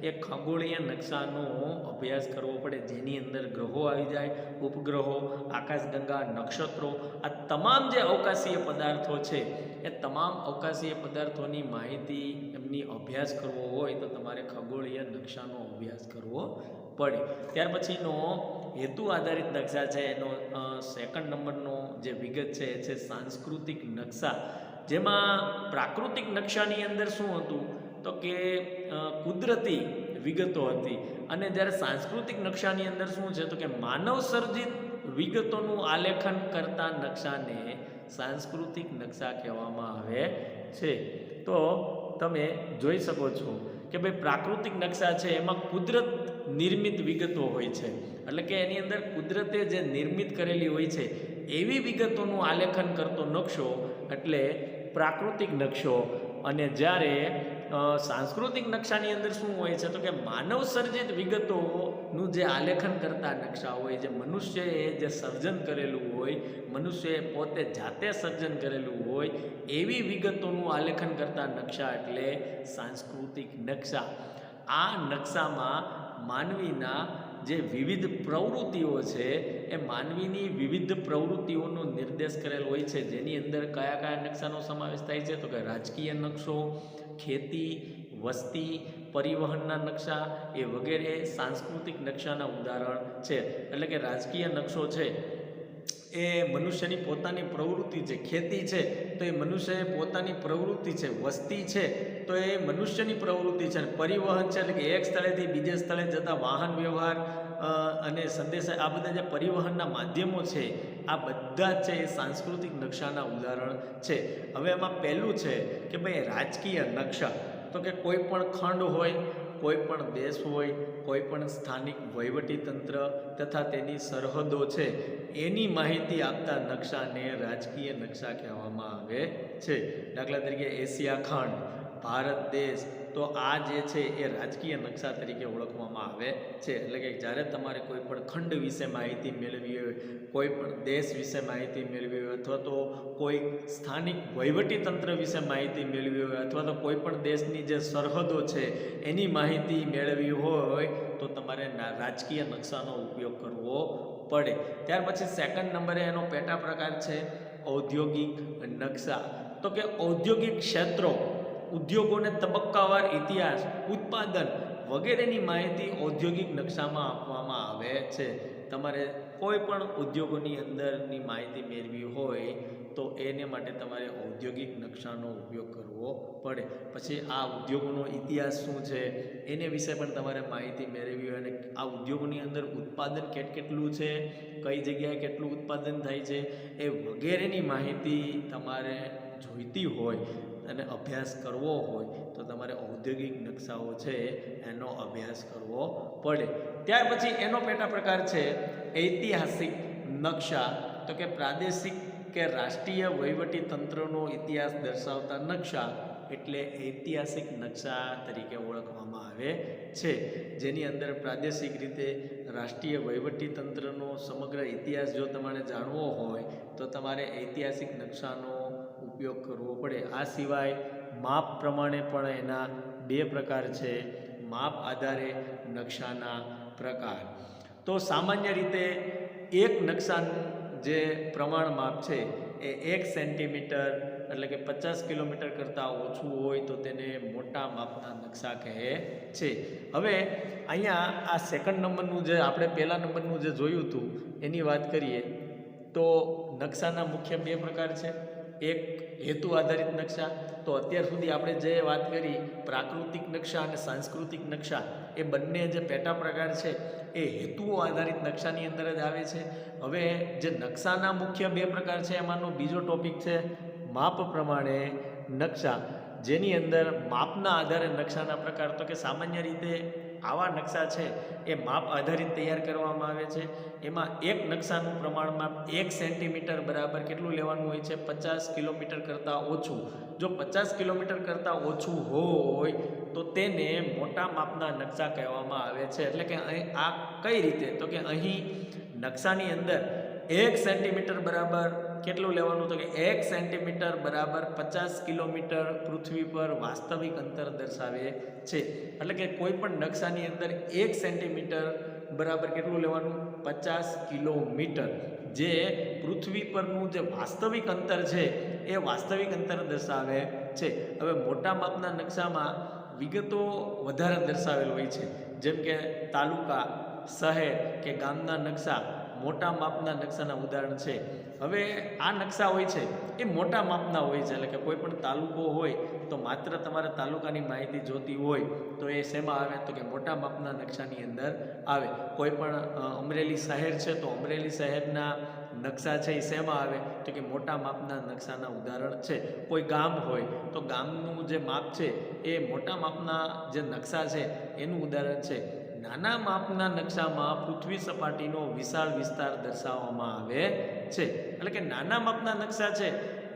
એ ખગોળીય નકશાનો અભ્યાસ કરવો પડે, જેની અંદર ગ્રહો આવી જાય, ઉપગ્રહો, આકાશગંગા, નક્ષત્રો, આ તમામ જે અવકાશીય પદાર્થો છે એ તમામ અવકાશીય પદાર્થોની માહિતી એમની અભ્યાસ કરવો હોય તો તમારે ખગોળીય નકશાનો અભ્યાસ કરવો પડે. ત્યાર પછીનો હેતુ આધારિત નકશા છે એનો સેકન્ડ નંબરનો જે વિગત છે એ છે સાંસ્કૃતિક નકશા, જેમાં પ્રાકૃતિક નકશાની અંદર શું હતું તો કે કુદરતી વિગતો હતી, અને જ્યારે સાંસ્કૃતિક નકશાની અંદર શું છે તો કે માનવ સર્જિત વિગતોનું આલેખન કરતા નકશાને સાંસ્કૃતિક નકશા કહેવામાં આવે છે. તો તમે જોઈ શકો છો કે ભાઈ પ્રાકૃતિક નકશા છે એમાં કુદરત નિર્મિત વિગતો હોય છે, એટલે કે એની અંદર કુદરતે જે નિર્મિત કરેલી હોય છે એવી વિગતોનું આલેખન કરતો નકશો એટલે પ્રાકૃતિક નકશો. અને જ્યારે સાંસ્કૃતિક નકશાની અંદર શું હોય છે તો કે માનવ સર્જિત વિગતોનું જે આલેખન કરતા નકશા હોય, જે મનુષ્યએ જે સર્જન કરેલું હોય, મનુષ્યએ પોતે જાતે સર્જન કરેલું હોય એવી વિગતોનું આલેખન કરતા નકશા એટલે સાંસ્કૃતિક નકશા. આ નકશામાં માનવીના જે વિવિધ પ્રવૃત્તિઓ છે એ માનવીની વિવિધ પ્રવૃત્તિઓનો નિર્દેશ કરેલ હોય છે, જેની અંદર કયા કયા નકશાનો સમાવેશ થાય છે તો કે રાજકીય નકશો, ખેતી, વસ્તી, પરિવહનના નકશા એ વગેરે સાંસ્કૃતિક નકશાના ઉદાહરણ છે. એટલે કે રાજકીય નકશો છે એ મનુષ્યની પોતાની પ્રવૃત્તિ છે, ખેતી છે તો એ મનુષ્યએ પોતાની પ્રવૃત્તિ છે, વસ્તી છે તો એ મનુષ્યની પ્રવૃત્તિ છે, અને પરિવહન છે એટલે કે એક સ્થળેથી બીજે સ્થળે જતા વાહન વ્યવહાર અને સંદેશા, આ બધા જે પરિવહનના માધ્યમો છે આ બધા જ છે એ સાંસ્કૃતિક નકશાના ઉદાહરણ છે. હવે એમાં પહેલું છે કે ભાઈ રાજકીય નકશા, તો કે કોઈ પણ ખંડ હોય, કોઈ પણ દેશ હોય, કોઈ પણ સ્થાનિક વહીવટીતંત્ર તથા તેની સરહદો છે એની માહિતી આપતા નકશાને રાજકીય નકશા કહેવામાં આવે છે. દાખલા તરીકે એશિયા ખંડ, ભારત દેશ, તો આ જે છે એ રાજકીય નકશા તરીકે ઓળખવામાં આવે છે. એટલે કે જ્યારે તમારે કોઈ પણ ખંડ વિશે માહિતી મેળવી હોય, કોઈ પણ દેશ વિશે માહિતી મેળવી હોય, અથવા તો કોઈ સ્થાનિક વહીવટીતંત્ર વિશે માહિતી મેળવી હોય, અથવા તો કોઈ પણ દેશની જે સરહદો છે એની માહિતી મેળવી હોય તો તમારે રાજકીય નકશાનો ઉપયોગ કરવો પડે. ત્યાર પછી સેકન્ડ નંબરે એનો પેટા પ્રકાર છે ઔદ્યોગિક નકશા. તો કે ઔદ્યોગિક ક્ષેત્રો, ઉદ્યોગોને તબક્કાવાર ઇતિહાસ, ઉત્પાદન વગેરેની માહિતી ઔદ્યોગિક નકશામાં આપવામાં આવે છે. તમારે કોઈ પણ ઉદ્યોગોની અંદરની માહિતી મેળવી હોય તો એને માટે તમારે ઔદ્યોગિક નકશાનો ઉપયોગ કરવો પડે. પછી આ ઉદ્યોગોનો ઇતિહાસ શું છે એને વિશે પણ તમારે માહિતી મેળવી હોય, અને આ ઉદ્યોગોની અંદર ઉત્પાદન કેટલું છે, કઈ જગ્યાએ કેટલું ઉત્પાદન થાય છે એ વગેરેની માહિતી તમારે જોઈતી હોય અને અભ્યાસ કરવો હોય તો તમારે ઔદ્યોગિક નકશાઓ છે એનો અભ્યાસ કરવો પડે. ત્યાર પછી એનો પેટા પ્રકાર છે ઐતિહાસિક નકશા. તો કે પ્રાદેશિક કે રાષ્ટ્રીય વહીવટી તંત્રનો ઇતિહાસ દર્શાવતા નકશા એટલે ઐતિહાસિક નકશા તરીકે ઓળખવામાં આવે છે, જેની અંદર પ્રાદેશિક રીતે રાષ્ટ્રીય વહીવટી તંત્રનો સમગ્ર ઇતિહાસ જો તમારે જાણવો હોય તો તમારે ઐતિહાસિક નકશાનો ઉપયોગ કરવો પડે. આ સિવાય માપ પ્રમાણે પણ એના બે પ્રકાર છે, માપ આધારે નકશાના પ્રકાર. તો સામાન્ય રીતે એક નકશાનું જે પ્રમાણ માપ છે એ 1 સેન્ટીમીટર એટલે કે 50 કિલોમીટર કરતાં ઓછું હોય તો તેને મોટા માપના નકશા કહે છે. હવે અહીંયા આ સેકન્ડ નંબરનું જે આપણે પહેલા નંબરનું જે જોયું હતું એની વાત કરીએ તો નકશાના મુખ્ય બે પ્રકાર છે. એક હેતુ આધારિત નકશા, તો અત્યાર સુધી આપણે જે વાત કરી પ્રાકૃતિક નકશા અને સાંસ્કૃતિક નકશા એ બંને જે પેટા પ્રકાર છે એ હેતુઓ આધારિત નકશાની અંદર જ આવે છે. હવે જે નકશાના મુખ્ય બે પ્રકાર છે એમાંનો બીજો ટોપિક છે માપ પ્રમાણે નકશા, જેની અંદર માપના આધારે નકશાના પ્રકાર. તો કે સામાન્ય રીતે આવા નકશા છે એ માપ આધારિત તૈયાર કરવામાં આવે છે. એમાં એક નકશાનું પ્રમાણ માપ 1 સેન્ટીમીટર બરાબર કેટલું લેવાનું હોય છે? 50 કિલોમીટર કરતાં ઓછું. જો 50 કિલોમીટર કરતાં ઓછું હોય તો તેને મોટા માપના નકશા કહેવામાં આવે છે. એટલે કે અહીં આ કઈ રીતે? તો કે અહીં નકશાની અંદર 1 સેન્ટીમીટર બરાબર કેટલું લેવાનું? તો કે 1 સેન્ટીમીટર બરાબર 50 કિલોમીટર પૃથ્વી પર વાસ્તવિક અંતર દર્શાવે છે. એટલે કે કોઈ પણ નકશાની અંદર 1 સેન્ટીમીટર બરાબર કેટલું લેવાનું? 50 કિલોમીટર, જે પૃથ્વી પરનું જે વાસ્તવિક અંતર છે એ વાસ્તવિક અંતર દર્શાવે છે. હવે મોટા માપના નકશામાં વિગતો વધારે દર્શાવેલ હોય છે, જેમ કે તાલુકા, શહેર કે ગામના નકશા મોટા માપના નકશાના ઉદાહરણ છે. હવે આ નકશા હોય છે એ મોટા માપના હોય છે. એટલે કે કોઈ પણ તાલુકો હોય તો માત્ર તમારે તાલુકાની માહિતી જોતી હોય તો એ શેમાં આવે? તો કે મોટા માપના નકશાની અંદર આવે. કોઈ પણ અમરેલી શહેર છે તો અમરેલી શહેરના નકશા છે એ શેમાં આવે? તો કે મોટા માપના નકશાના ઉદાહરણ છે. કોઈ ગામ હોય તો ગામનું જે માપ છે એ મોટા માપના જે નકશા છે એનું ઉદાહરણ છે. નાના માપના નકશામાં પૃથ્વી સપાટીનો વિશાળ વિસ્તાર દર્શાવવામાં આવે છે. એટલે કે નાના માપના નકશા છે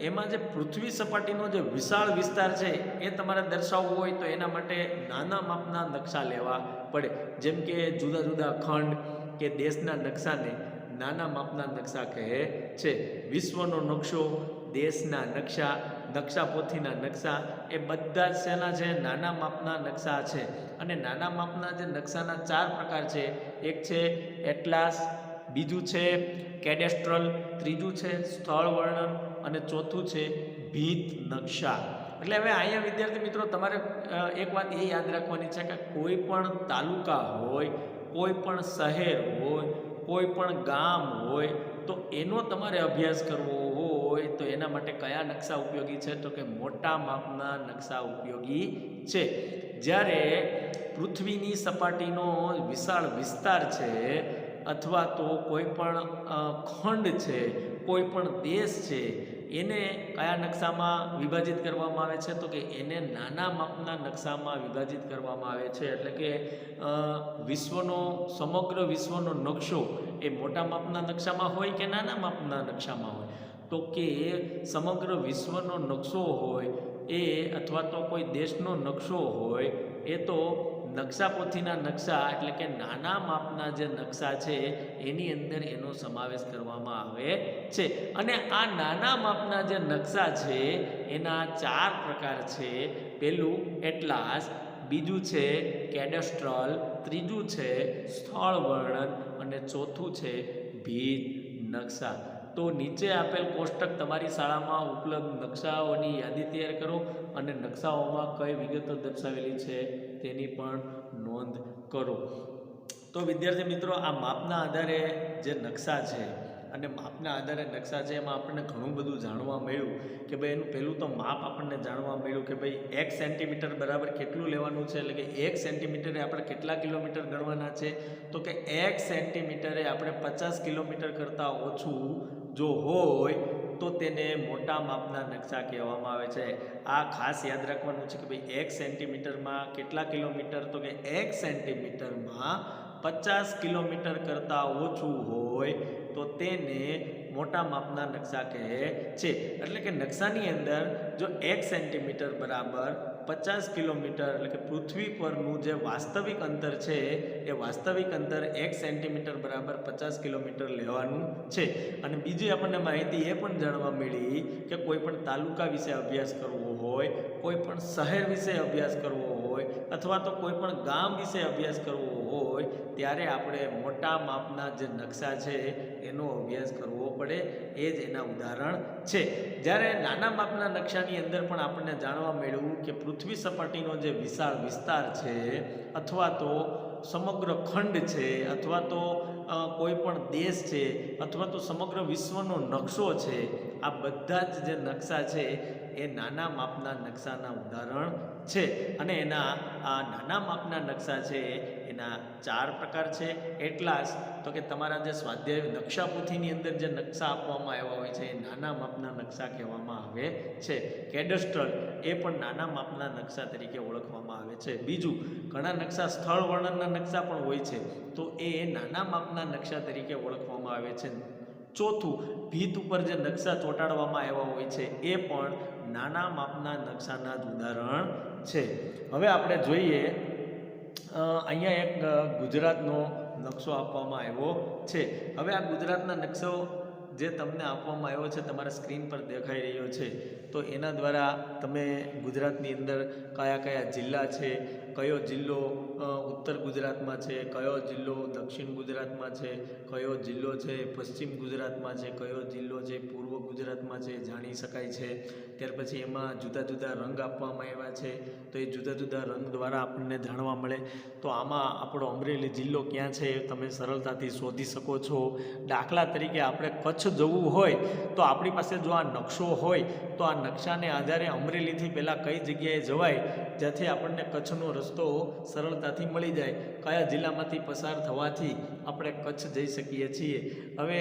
એમાં જે પૃથ્વી સપાટીનો જે વિશાળ વિસ્તાર છે એ તમારે દર્શાવવો હોય તો એના માટે નાના માપના નકશા લેવા પડે. જેમ કે જુદા જુદા ખંડ કે દેશના નકશાને નાના માપના નકશા કહે છે. વિશ્વનો નકશો, દેશના નકશા, નકશાપોથીના નકશા એ બધા જ શેના છે? નાના માપના નકશા છે. અને નાના માપના જે નકશાના 4 પ્રકાર છે. એક છે એટલાસ, બીજું છે કેડેસ્ટ્રલ, ત્રીજું છે સ્થળ વર્ણન અને ચોથું છે ભીત નકશા. એટલે હવે અહીંયા વિદ્યાર્થી મિત્રો તમારે એક વાત એ યાદ રાખવાની છે કે કોઈ પણ તાલુકા હોય, કોઈ પણ શહેર હોય, કોઈ પણ ગામ હોય તો એનો તમારે અભ્યાસ કરવો હોય તો એના માટે કયા નકશા ઉપયોગી છે? તો કે મોટા માપના નકશા ઉપયોગી છે. જ્યારે પૃથ્વીની સપાટીનો વિશાળ વિસ્તાર છે અથવા તો કોઈ પણ ખંડ છે, કોઈ પણ દેશ છે, એને કયા નકશામાં વિભાજિત કરવામાં આવે છે? તો કે એને નાના માપના નકશામાં વિભાજિત કરવામાં આવે છે. એટલે કે સમગ્ર વિશ્વનો નકશો એ મોટા માપના નકશામાં હોય કે નાના માપના નકશામાં હોય? તો કે સમગ્ર વિશ્વનો નકશો હોય એ અથવા તો કોઈ દેશનો નકશો હોય એ તો નકશાપોથીના નકશા એટલે કે નાના માપના જે નકશા છે એની અંદર એનો સમાવેશ કરવામાં આવે છે. અને આ નાના માપના જે નકશા છે એના 4 પ્રકાર છે. પહેલું એટલાસ, બીજું છે કેડેસ્ટ્રલ, ત્રીજું છે સ્થળ વર્ણન અને ચોથું છે ભીત નકશા. તો નીચે આપેલ કોષ્ટક તમારી શાળામાં ઉપલબ્ધ નકશાઓની યાદી તૈયાર કરો અને નકશાઓમાં કઈ વિગતો દર્શાવેલી છે તેની પણ નોંધ કરો. તો વિદ્યાર્થી મિત્રો, આ માપના આધારે જે નકશા છે અને માપના આધારે નકશા છે એમાં આપણને ઘણું બધું જાણવા મળ્યું કે ભાઈ એનું પહેલું તો માપ આપણને જાણવા મળ્યું કે ભાઈ 1 સેન્ટીમીટર બરાબર કેટલું લેવાનું છે. એટલે કે 1 સેન્ટીમીટરે આપણે કેટલા કિલોમીટર ગણવાના છે? તો કે 1 સેન્ટીમીટરે આપણે 50 કિલોમીટર કરતાં ઓછું જો હોય તો તેને મોટા માપના નકશા કહેવામાં આવે છે. આ ખાસ યાદ રાખવાનું છે કે ભાઈ 1 સેન્ટીમીટરમાં કેટલા કિલોમીટર? તો કે 1 સેન્ટીમીટરમાં 50 કિલોમીટર કરતાં ઓછું હોય તો તેને મોટા માપના નકશા કહે છે. એટલે કે નકશાની અંદર જો 1 સેન્ટીમીટર બરાબર 50 કિલોમીટર એટલે કે પૃથ્વી પરનું જે વાસ્તવિક અંતર છે એ વાસ્તવિક અંતર 1 સેન્ટીમીટર બરાબર 50 કિલોમીટર લેવાનું છે. અને બીજી આપણને માહિતી એ પણ જાણવા મળી કે કોઈ પણ તાલુકા વિશે અભ્યાસ કરવો હોય, કોઈ પણ શહેર વિશે અભ્યાસ કરવો હોય અથવા તો કોઈ પણ ગામ વિશે અભ્યાસ કરવો હોય ત્યારે આપણે મોટા માપના જે નકશા છે એનો અભ્યાસ કરવો પડે. એ જ એના ઉદાહરણ છે. જ્યારે નાના માપના નકશાની અંદર પણ આપણને જાણવા મળ્યું કે પૃથ્વી સપાટીનો જે વિશાળ વિસ્તાર છે અથવા તો સમગ્ર ખંડ છે અથવા તો કોઈ પણ દેશ છે અથવા તો સમગ્ર વિશ્વનો નકશો છે, આ બધા જ જે નકશા છે એ નાના માપના નકશાના ઉદાહરણ છે. અને એના આ નાના માપના નકશા છે એના 4 પ્રકાર છે. એટલા જ તો કે તમારા જે સ્વાધ્યાય નકશાપોથીની અંદર જે નકશા આપવામાં આવ્યા હોય છે એ નાના માપના નકશા કહેવામાં આવે છે. કેડસ્ટ્રલ એ પણ નાના માપના નકશા તરીકે ઓળખવામાં આવે છે. બીજું, ઘણા નકશા સ્થળ વર્ણનના નકશા પણ હોય છે, તો એ નાના માપના નકશા તરીકે ઓળખવામાં આવે છે. ચોથું, ભીત ઉપર જે નકશા ચોંટાડવામાં આવ્યા હોય છે એ પણ નાના માપના નકશાના જ ઉદાહરણ છે. હવે આપણે જોઈએ, અહીંયા એક ગુજરાતનો નકશો આપવામાં આવ્યો છે. હવે આ ગુજરાતના નકશો જે તમને આપવામાં આવ્યો છે તમારા સ્ક્રીન પર દેખાઈ રહ્યો છે, તો એના દ્વારા તમે ગુજરાતની અંદર કયા કયા જિલ્લા છે, કયો જિલ્લો ઉત્તર ગુજરાતમાં છે, કયો જિલ્લો દક્ષિણ ગુજરાતમાં છે, કયો જિલ્લો છે પશ્ચિમ ગુજરાતમાં છે, કયો જિલ્લો છે પૂર્વ ગુજરાતમાં છે, જાણી શકાય છે. ત્યાર પછી એમાં જુદા જુદા રંગ આપવામાં આવ્યા છે, તો એ જુદા જુદા રંગ દ્વારા આપણને જાણવા મળે. તો આમાં આપણો અમરેલી જિલ્લો ક્યાં છે એ તમે સરળતાથી શોધી શકો છો. દાખલા તરીકે આપણે કચ્છ જવું હોય તો આપણી પાસે જો આ નકશો હોય તો આ નકશાને આધારે અમરેલીથી પહેલાં કઈ જગ્યાએ જવાય જ્યાંથી આપણને કચ્છનો રસ્તો સરળતાથી મળી જાય, કયા જિલ્લામાંથી પસાર થવાથી આપણે કચ્છ જઈ શકીએ છીએ. હવે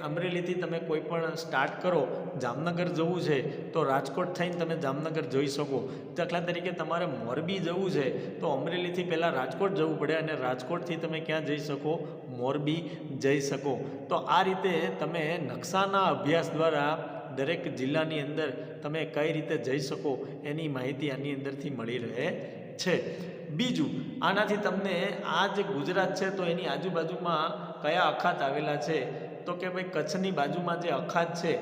અમરેલીથી તમે કોઈ પણ સ્ટાર્ટ કરો, જામનગર જવું છે તો રાજકોટ થઈને તમે જામનગર જઈ શકો. દાખલા તરીકે તમારે મોરબી જવું છે તો અમરેલીથી પહેલાં રાજકોટ જવું પડે અને રાજકોટથી તમે ક્યાં જઈ શકો? મોરબી જઈ શકો. તો આ રીતે તમે નકશાના અભ્યાસ દ્વારા દરેક જિલ્લાની અંદર તમે કઈ રીતે જઈ શકો એની માહિતી આની અંદરથી મળી રહે છે. બીજું, આનાથી તમને આ જે ગુજરાત છે તો એની આજુબાજુમાં કયા અખાત આવેલા છે, તો કે ભાઈ કચ્છની બાજુમાં જે અખાત છે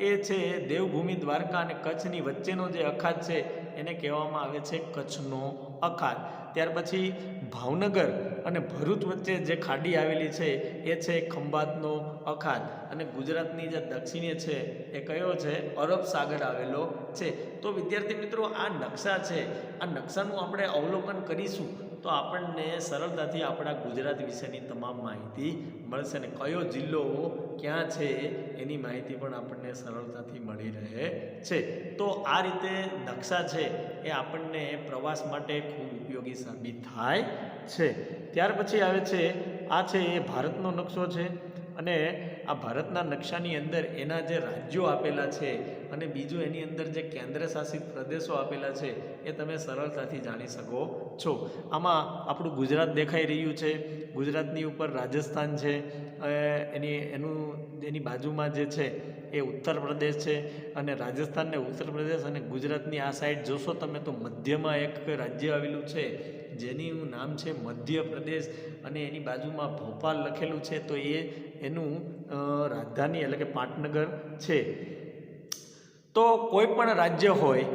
એ છે દેવભૂમિ દ્વારકા, અને કચ્છની વચ્ચેનો જે અખાત છે એને કહેવામાં આવે છે કચ્છનો અખાત. ત્યાર પછી ભાવનગર અને ભરૂચ વચ્ચે જે ખાડી આવેલી છે એ છે ખંભાતનો અખાત, અને ગુજરાતની જે દક્ષિણે છે એ કયો છે? અરબ સાગર આવેલો છે. તો વિદ્યાર્થી મિત્રો, આ નકશા છે, આ નકશાનું આપણે અવલોકન કરીશું તો આપણને સરળતાથી આપણા ગુજરાત વિશેની તમામ માહિતી મળશે, અને કયો જિલ્લો ક્યાં છે એની માહિતી પણ આપણને સરળતાથી મળી રહે છે. તો આ રીતે નકશા છે એ આપણને પ્રવાસ માટે ખૂબ ઉપયોગી સાબિત થાય છે. ત્યાર પછી આવે છે, આ છે એ ભારતનો નકશો છે, અને આ ભારતના નકશાની અંદર એના જે રાજ્યો આપેલા છે અને બીજું એની અંદર જે કેન્દ્ર શાસિત પ્રદેશો આપેલા છે એ તમે સરળતાથી જાણી શકો છો. આમાં આપણું ગુજરાત દેખાઈ રહ્યું છે, ગુજરાતની ઉપર રાજસ્થાન છે, એની બાજુમાં જે છે એ ઉત્તર પ્રદેશ છે, અને રાજસ્થાન ને ઉત્તર પ્રદેશ અને ગુજરાતની આ સાઈડ જોશો તમે તો મધ્યમાં એક રાજ્ય આવેલું છે જેનું નામ છે મધ્ય પ્રદેશ, અને એની બાજુમાં ભોપાલ લખેલું છે, તો એનું રાજધાની એટલે કે પાટનગર છે. તો કોઈ પણ રાજ્ય હોય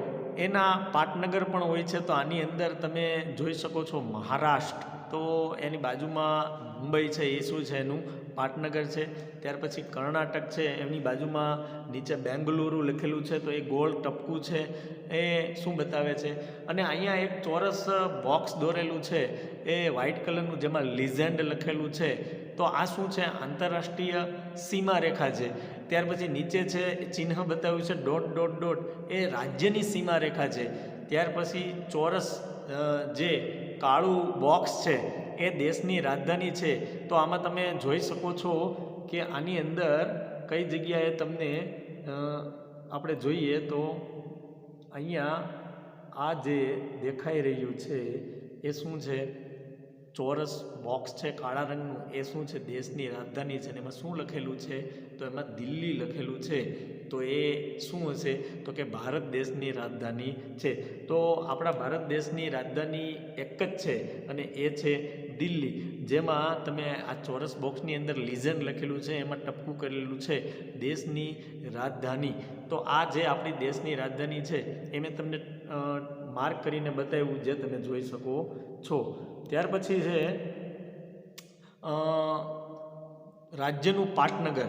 એના પાટનગર પણ હોય છે. તો આની અંદર તમે જોઈ શકો છો મહારાષ્ટ્ર, તો એની બાજુમાં મુંબઈ છે એ શું છે? એનું પાટનગર છે. ત્યાર પછી કર્ણાટક છે, એની બાજુમાં નીચે બેંગલુરુ લખેલું છે, તો એ ગોળ ટપકું છે એ શું બતાવે છે? અને અહીંયા એક ચોરસ બોક્સ દોરેલું છે એ વ્હાઇટ કલરનું, જેમાં લીઝેન્ડ લખેલું છે, તો આ શું છે? આંતરરાષ્ટ્રીય સીમા રેખા છે. ત્યાર પછી નીચે છે ચિહ્ન બતાવ્યું છે ડોટ ડોટ ડોટ, એ રાજ્યની સીમા રેખા છે. ત્યાર પછી ચોરસ જે કાળું બોક્સ છે એ દેશની રાજધાની છે. તો આમાં તમે જોઈ શકો છો કે આની અંદર કઈ જગ્યાએ તમને આપણે જોઈએ તો અહીંયા આ જે દેખાઈ રહ્યું છે એ શું છે? ચોરસ બોક્સ છે કાળા રંગનું, એ શું છે? દેશની રાજધાની છે. અને એમાં શું લખેલું છે? તો એમાં દિલ્હી લખેલું છે. તો એ શું હશે? તો કે ભારત દેશની રાજધાની છે. તો આપણા ભારત દેશની રાજધાની એક જ છે અને એ છે દિલ્હી. જેમાં તમે આ ચોરસ બોક્સની અંદર લીઝન લખેલું છે, એમાં ટપકું કરેલું છે દેશની રાજધાની. તો આ જે આપણી દેશની રાજધાની છે એ મેં તમને માર્ક કરીને બતાવ્યું, જે તમે જોઈ શકો છો. ત્યાર પછી છે રાજ્યનું પાટનગર.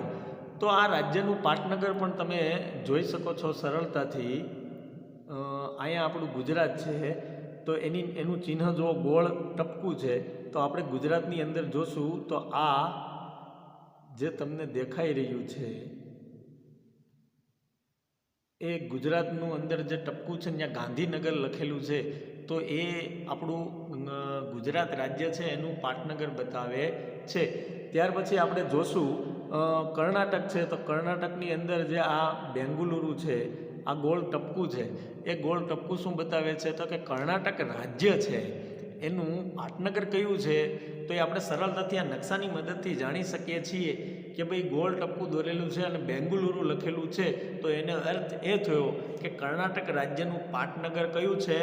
તો આ રાજ્યનું પાટનગર પણ તમે જોઈ શકો છો સરળતાથી. અહીંયા આપણું ગુજરાત છે, તો એનું ચિહ્ન જો ગોળ ટપકું છે, તો આપણે ગુજરાતની અંદર જોશું તો આ જે તમને દેખાઈ રહ્યું છે એ ગુજરાતનું અંદર જે ટપકું છે ત્યાં ગાંધીનગર લખેલું છે, તો એ આપણું ગુજરાત રાજ્ય છે એનું પાટનગર બતાવે છે. ત્યાર પછી આપણે જોશું કર્ણાટક છે, તો કર્ણાટકની અંદર જે આ બેંગલુરુ છે, આ ગોળ ટપકું છે, એ ગોળ ટપકું શું બતાવે છે તો કે કર્ણાટક રાજ્ય છે એનું પાટનગર કયું છે, તો એ આપણે સરળતાથી આ નકશાની મદદથી જાણી શકીએ છીએ કે ભાઈ ગોળ ટપકું દોરેલું છે અને બેંગલુરુ લખેલું છે, તો એનો અર્થ એ થયો કે કર્ણાટક રાજ્યનું પાટનગર કયું છે,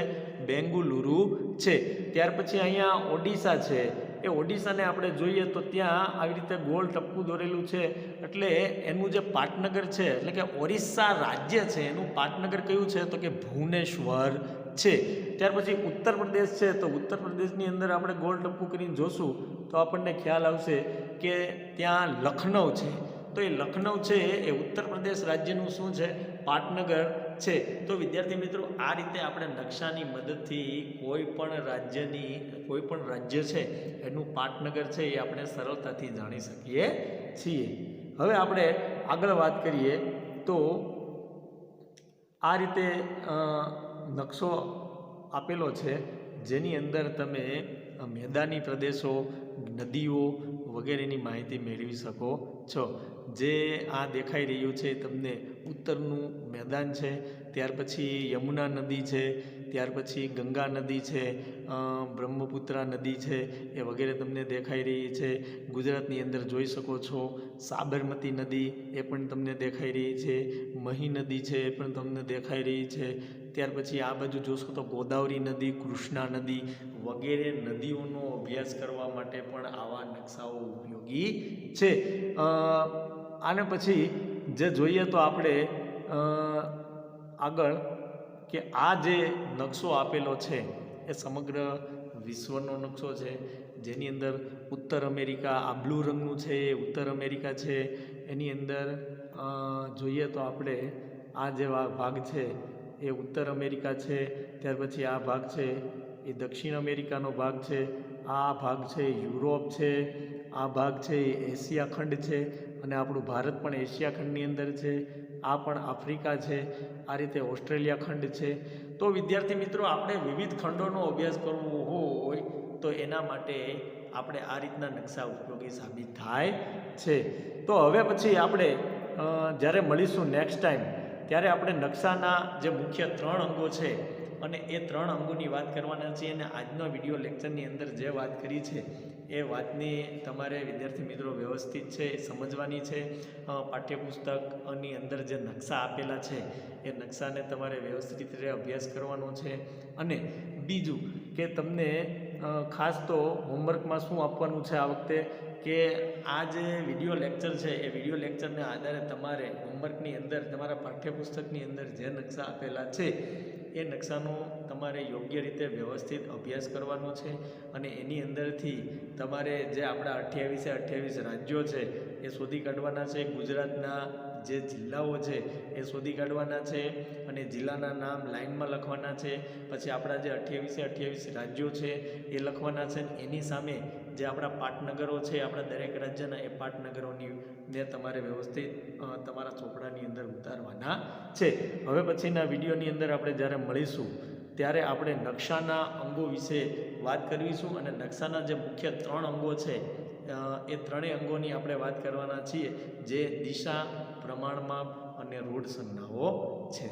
બેંગલુરુ છે. ત્યાર પછી અહીંયા ઓડિશા છે, એ ઓડિશાને આપણે જોઈએ તો ત્યાં આવી રીતે ગોળ ટપકું દોરેલું છે, એટલે એનું જે પાટનગર છે એટલે કે ઓરિસ્સા રાજ્ય છે એનું પાટનગર કયું છે તો કે ભુવનેશ્વર છે. ત્યાર પછી ઉત્તર પ્રદેશ છે, તો ઉત્તર પ્રદેશની અંદર આપણે ગોળ ટપકું કરીને જોશું તો આપણને ખ્યાલ આવશે કે ત્યાં લખનઉ છે, તો એ લખનઉ છે એ ઉત્તર પ્રદેશ રાજ્યનું શું છે, પાટનગર છે. તો વિદ્યાર્થી મિત્રો, આ રીતે આપણે નકશાની મદદથી કોઈ પણ રાજ્ય છે એનું પાટનગર છે એ આપણે સરળતાથી જાણી શકીએ છીએ. હવે આપણે આગળ વાત કરીએ તો આ રીતે નકશો આપેલો છે જેની અંદર તમે મેદાની પ્રદેશો, નદીઓ વગેરેની માહિતી મેળવી શકો છો. જે આ દેખાઈ રહ્યું છે તમને ઉત્તરનું મેદાન છે, ત્યાર પછી યમુના નદી છે, ત્યાર પછી ગંગા નદી છે, બ્રહ્મપુત્રા નદી છે, એ વગેરે તમને દેખાઈ રહી છે. ગુજરાતની અંદર જોઈ શકો છો સાબરમતી નદી એ પણ તમને દેખાઈ રહી છે, મહી નદી છે એ પણ તમને દેખાઈ રહી છે. ત્યાર પછી આ બાજુ જોશો તો ગોદાવરી નદી, કૃષ્ણા નદી વગેરે નદીઓનો અભ્યાસ કરવા માટે પણ આવા નકશાઓ ઉપયોગી છે. આને પછી જે જોઈએ તો આપણે આગળ કે આ જે નકશો આપેલો છે એ સમગ્ર વિશ્વનો નકશો છે, જેની અંદર ઉત્તર અમેરિકા, આ બ્લુ રંગનું છે એ ઉત્તર અમેરિકા છે. એની અંદર જોઈએ તો આપણે આ જે ભાગ છે એ ઉત્તર અમેરિકા છે, ત્યાર પછી આ ભાગ છે એ દક્ષિણ અમેરિકાનો ભાગ છે, આ ભાગ છે યુરોપ છે, આ ભાગ છે એ એશિયા ખંડ છે, અને આપણું ભારત પણ એશિયા ખંડની અંદર છે. આ પણ આફ્રિકા છે, આ રીતે ઓસ્ટ્રેલિયા ખંડ છે. તો વિદ્યાર્થી મિત્રો, આપણે વિવિધ ખંડોનો અભ્યાસ કરવો હોય તો એના માટે આપણે આ રીતના નકશા ઉપયોગી સાબિત થાય છે. તો હવે પછી આપણે જ્યારે મળીશું નેક્સ્ટ ટાઈમ, ત્યારે આપણે નકશાના જે મુખ્ય 3 અંગો છે અને એ 3 અંગોની વાત કરવાના છીએ. અને આજનો વિડીયો લેક્ચરની અંદર જે વાત કરી છે એ વાતની તમારે વિદ્યાર્થી મિત્રો વ્યવસ્થિત છે એ સમજવાની છે. પાઠ્યપુસ્તકની અંદર જે નકશા આપેલા છે એ નકશાને તમારે વ્યવસ્થિત રીતે અભ્યાસ કરવાનો છે. અને બીજું કે તમને ખાસ તો હોમવર્કમાં શું આપવાનું છે આ વખતે, કે આ જે વિડીયો લેક્ચર છે એ વિડીયો લેક્ચરને આધારે તમારે હોમવર્કની અંદર તમારા પાઠ્યપુસ્તકની અંદર જે નકશા આપેલા છે એ નકશાનો તમારે યોગ્ય રીતે વ્યવસ્થિત અભ્યાસ કરવાનો છે. અને એની અંદરથી તમારે જે આપણા 28 રાજ્યો છે એ શોધી કાઢવાના છે. ગુજરાતના જે જિલ્લાઓ છે એ શોધી કાઢવાના છે અને જિલ્લાના નામ લાઇનમાં લખવાના છે. પછી આપણા જે 28 રાજ્યો છે એ લખવાના છે. એની સામે જે આપણા પાટનગરો છે, આપણા દરેક રાજ્યના એ પાટનગરોની ને તમારે વ્યવસ્થિત તમારા ચોપડાની અંદર ઉતારવાના છે. હવે પછીના વિડીયોની અંદર આપણે જ્યારે મળીશું ત્યારે આપણે નકશાના અંગો વિશે વાત કરીશું. અને નકશાના જે મુખ્ય 3 અંગો છે એ 3 અંગોની આપણે વાત કરવાના છીએ, જે દિશા, પ્રમાણમાપ અને રૂઢ સંજ્ઞાઓ છે.